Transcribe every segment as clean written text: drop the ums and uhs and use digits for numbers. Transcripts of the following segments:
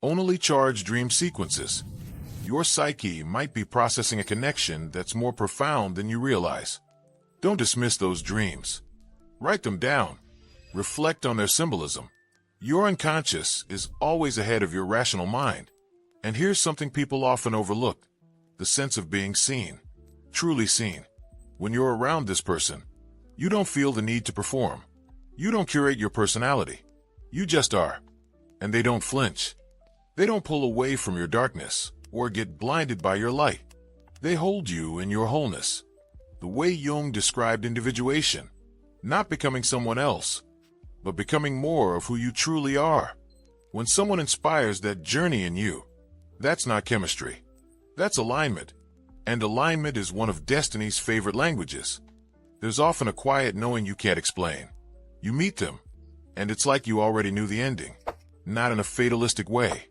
Only charged dream sequences. Your psyche might be processing a connection that's more profound than you realize. Don't dismiss those dreams. Write them down. Reflect on their symbolism. Your unconscious is always ahead of your rational mind. And here's something people often overlook: the sense of being seen. Truly seen. When you're around this person, you don't feel the need to perform. You don't curate your personality. You just are. And they don't flinch. They don't pull away from your darkness or get blinded by your light. They hold you in your wholeness. The way Jung described individuation, not becoming someone else, but becoming more of who you truly are. When someone inspires that journey in you, that's not chemistry. That's alignment. And alignment is one of destiny's favorite languages. There's often a quiet knowing you can't explain. You meet them, and it's like you already knew the ending. Not in a fatalistic way,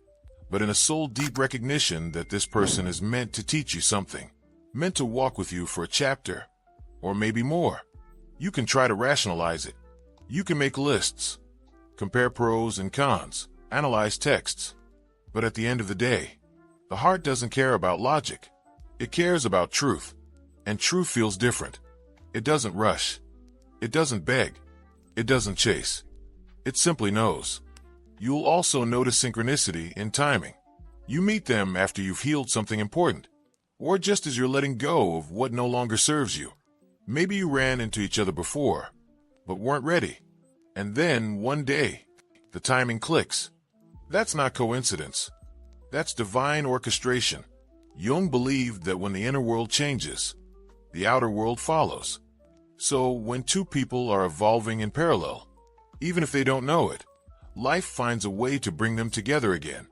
but in a soul-deep recognition that this person is meant to teach you something, meant to walk with you for a chapter, or maybe more. You can try to rationalize it. You can make lists, compare pros and cons, analyze texts. But at the end of the day, the heart doesn't care about logic. It cares about truth. And truth feels different. It doesn't rush. It doesn't beg. It doesn't chase. It simply knows. You'll also notice synchronicity in timing. You meet them after you've healed something important, or just as you're letting go of what no longer serves you. Maybe you ran into each other before, but weren't ready. And then, one day, the timing clicks. That's not coincidence. That's divine orchestration. Jung believed that when the inner world changes, the outer world follows. So when two people are evolving in parallel, even if they don't know it, life finds a way to bring them together again.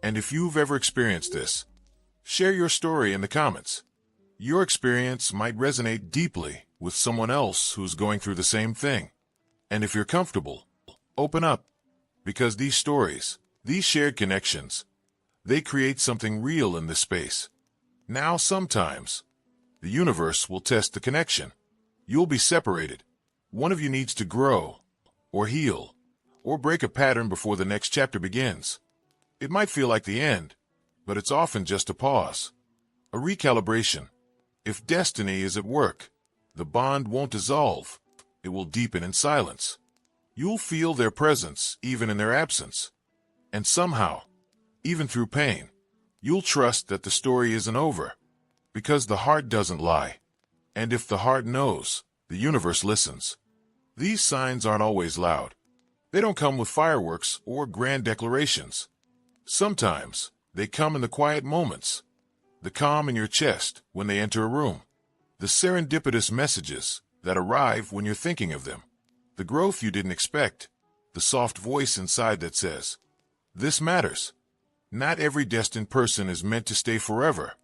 And if you've ever experienced this, share your story in the comments. Your experience might resonate deeply with someone else who's going through the same thing. And if you're comfortable, open up. Because these stories, these shared connections, they create something real in this space. Now sometimes, the universe will test the connection. You'll be separated. One of you needs to grow, or heal, or break a pattern before the next chapter begins. It might feel like the end, but it's often just a pause, a recalibration. If destiny is at work, the bond won't dissolve. It will deepen in silence. You'll feel their presence even in their absence. And somehow, even through pain, you'll trust that the story isn't over, because the heart doesn't lie. And if the heart knows, the universe listens. These signs aren't always loud. They don't come with fireworks or grand declarations. Sometimes, they come in the quiet moments. The calm in your chest when they enter a room. The serendipitous messages that arrive when you're thinking of them. The growth you didn't expect. The soft voice inside that says, "This matters." Not every destined person is meant to stay forever,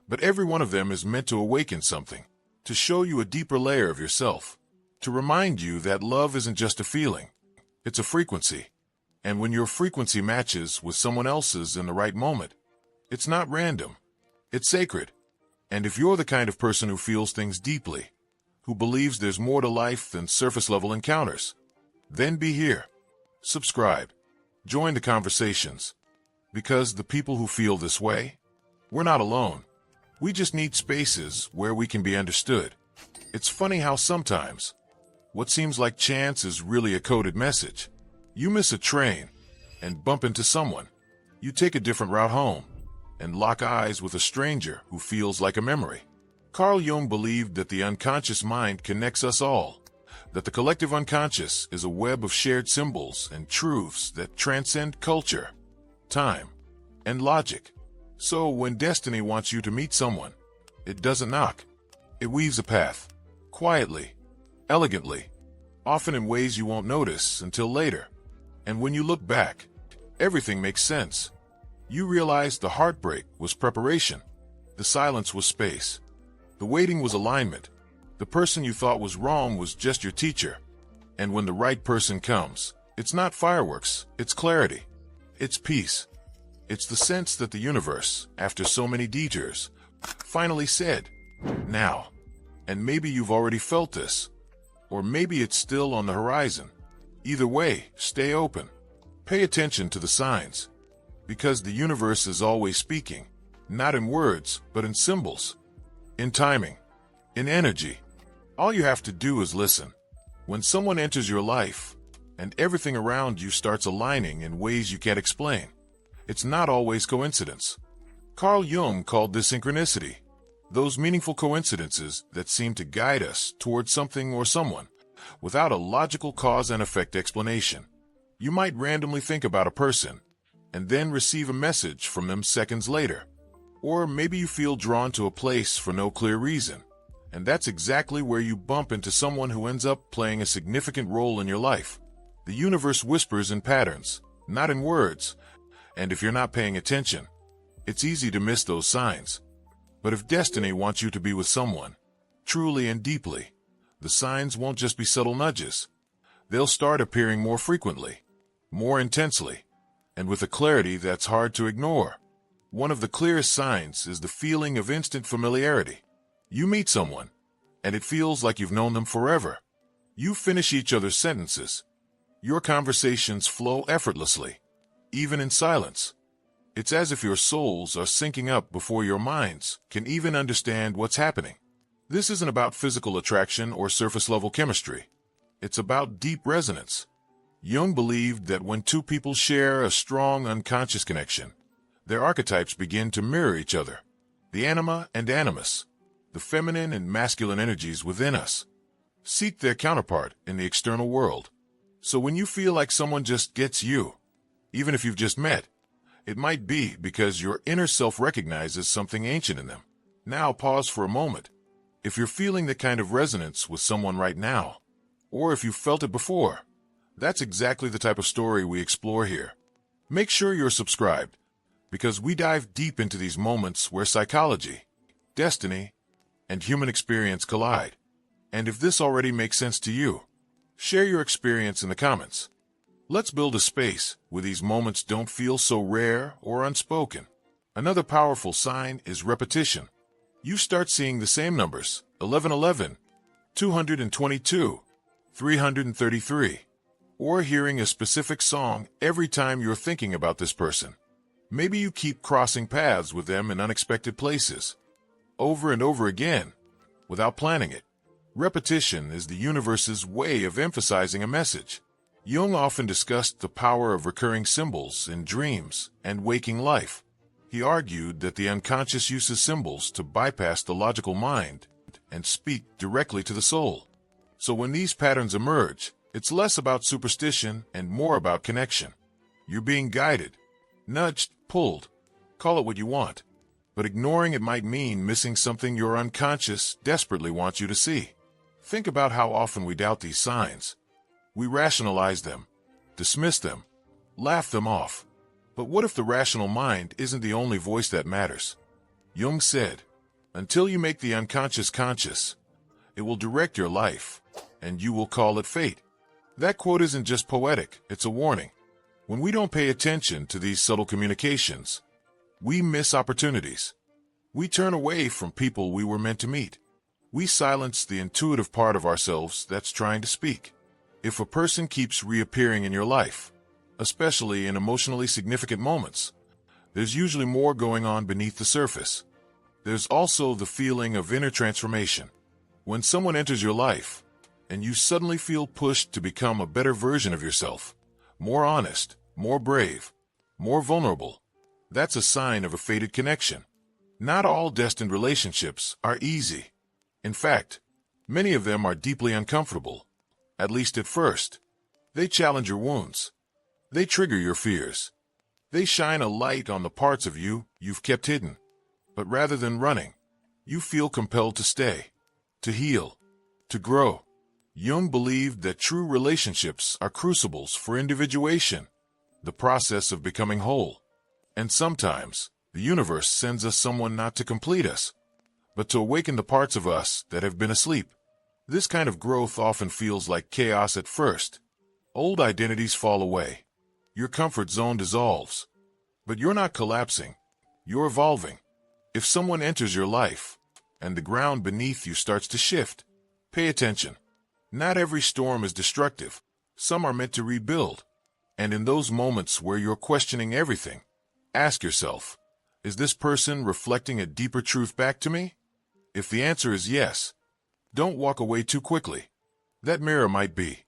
but every one of them is meant to awaken something, to show you a deeper layer of yourself, to remind you that love isn't just a feeling, it's a frequency. And when your frequency matches with someone else's in the right moment, it's not random, it's sacred. And if you're the kind of person who feels things deeply, who believes there's more to life than surface-level encounters, then be here. Subscribe. Join the conversations. Because the people who feel this way, we're not alone. We just need spaces where we can be understood. It's funny how sometimes what seems like chance is really a coded message. You miss a train and bump into someone. You take a different route home and lock eyes with a stranger who feels like a memory. Carl Jung believed that the unconscious mind connects us all, that the collective unconscious is a web of shared symbols and truths that transcend culture, time, and logic. So when destiny wants you to meet someone, it doesn't knock. It weaves a path, quietly, elegantly, often in ways you won't notice until later. And when you look back, everything makes sense. You realize the heartbreak was preparation. The silence was space. The waiting was alignment. The person you thought was wrong was just your teacher. And when the right person comes, it's not fireworks, it's clarity. It's peace. It's the sense that the universe, after so many detours, finally said, "Now." And maybe you've already felt this, or maybe it's still on the horizon. Either way, stay open. Pay attention to the signs. Because the universe is always speaking, not in words, but in symbols, in timing, in energy. All you have to do is listen. When someone enters your life, and everything around you starts aligning in ways you can't explain, it's not always coincidence. Carl Jung called this synchronicity. Those meaningful coincidences that seem to guide us towards something or someone, without a logical cause and effect explanation. You might randomly think about a person, and then receive a message from them seconds later. Or maybe you feel drawn to a place for no clear reason, and that's exactly where you bump into someone who ends up playing a significant role in your life. The universe whispers in patterns, not in words, and if you're not paying attention, it's easy to miss those signs. But if destiny wants you to be with someone, truly and deeply, the signs won't just be subtle nudges. They'll start appearing more frequently, more intensely, and with a clarity that's hard to ignore. One of the clearest signs is the feeling of instant familiarity. You meet someone, and it feels like you've known them forever. You finish each other's sentences. Your conversations flow effortlessly, even in silence. It's as if your souls are syncing up before your minds can even understand what's happening. This isn't about physical attraction or surface-level chemistry. It's about deep resonance. Jung believed that when two people share a strong unconscious connection, their archetypes begin to mirror each other. The anima and animus, the feminine and masculine energies within us, seek their counterpart in the external world. So when you feel like someone just gets you, even if you've just met, it might be because your inner self recognizes something ancient in them. Now pause for a moment. If you're feeling the kind of resonance with someone right now, or if you've felt it before, that's exactly the type of story we explore here. Make sure you're subscribed, because we dive deep into these moments where psychology, destiny, and human experience collide. And if this already makes sense to you, share your experience in the comments. Let's build a space where these moments don't feel so rare or unspoken. Another powerful sign is repetition. You start seeing the same numbers, 1111, 222, 333, or hearing a specific song every time you're thinking about this person. Maybe you keep crossing paths with them in unexpected places, over and over again, without planning it. Repetition is the universe's way of emphasizing a message. Jung often discussed the power of recurring symbols in dreams and waking life. He argued that the unconscious uses symbols to bypass the logical mind and speak directly to the soul. So when these patterns emerge, it's less about superstition and more about connection. You're being guided, nudged, pulled, call it what you want. But ignoring it might mean missing something your unconscious desperately wants you to see. Think about how often we doubt these signs. We rationalize them, dismiss them, laugh them off. But what if the rational mind isn't the only voice that matters? Jung said, until you make the unconscious conscious, it will direct your life, and you will call it fate. That quote isn't just poetic, it's a warning. When we don't pay attention to these subtle communications, we miss opportunities. We turn away from people we were meant to meet. We silence the intuitive part of ourselves that's trying to speak. If a person keeps reappearing in your life, especially in emotionally significant moments, there's usually more going on beneath the surface. There's also the feeling of inner transformation. When someone enters your life, and you suddenly feel pushed to become a better version of yourself, more honest, more brave, more vulnerable, that's a sign of a fated connection. Not all destined relationships are easy. In fact, many of them are deeply uncomfortable, at least at first. They challenge your wounds. They trigger your fears. They shine a light on the parts of you you've kept hidden. But rather than running, you feel compelled to stay, to heal, to grow. Jung believed that true relationships are crucibles for individuation, the process of becoming whole. And sometimes, the universe sends us someone not to complete us, but to awaken the parts of us that have been asleep. This kind of growth often feels like chaos at first. Old identities fall away. Your comfort zone dissolves. But you're not collapsing. You're evolving. If someone enters your life, and the ground beneath you starts to shift, pay attention. Not every storm is destructive. Some are meant to rebuild. And in those moments where you're questioning everything, Ask yourself, is this person reflecting a deeper truth back to me? If the answer is yes, don't walk away too quickly. That mirror might be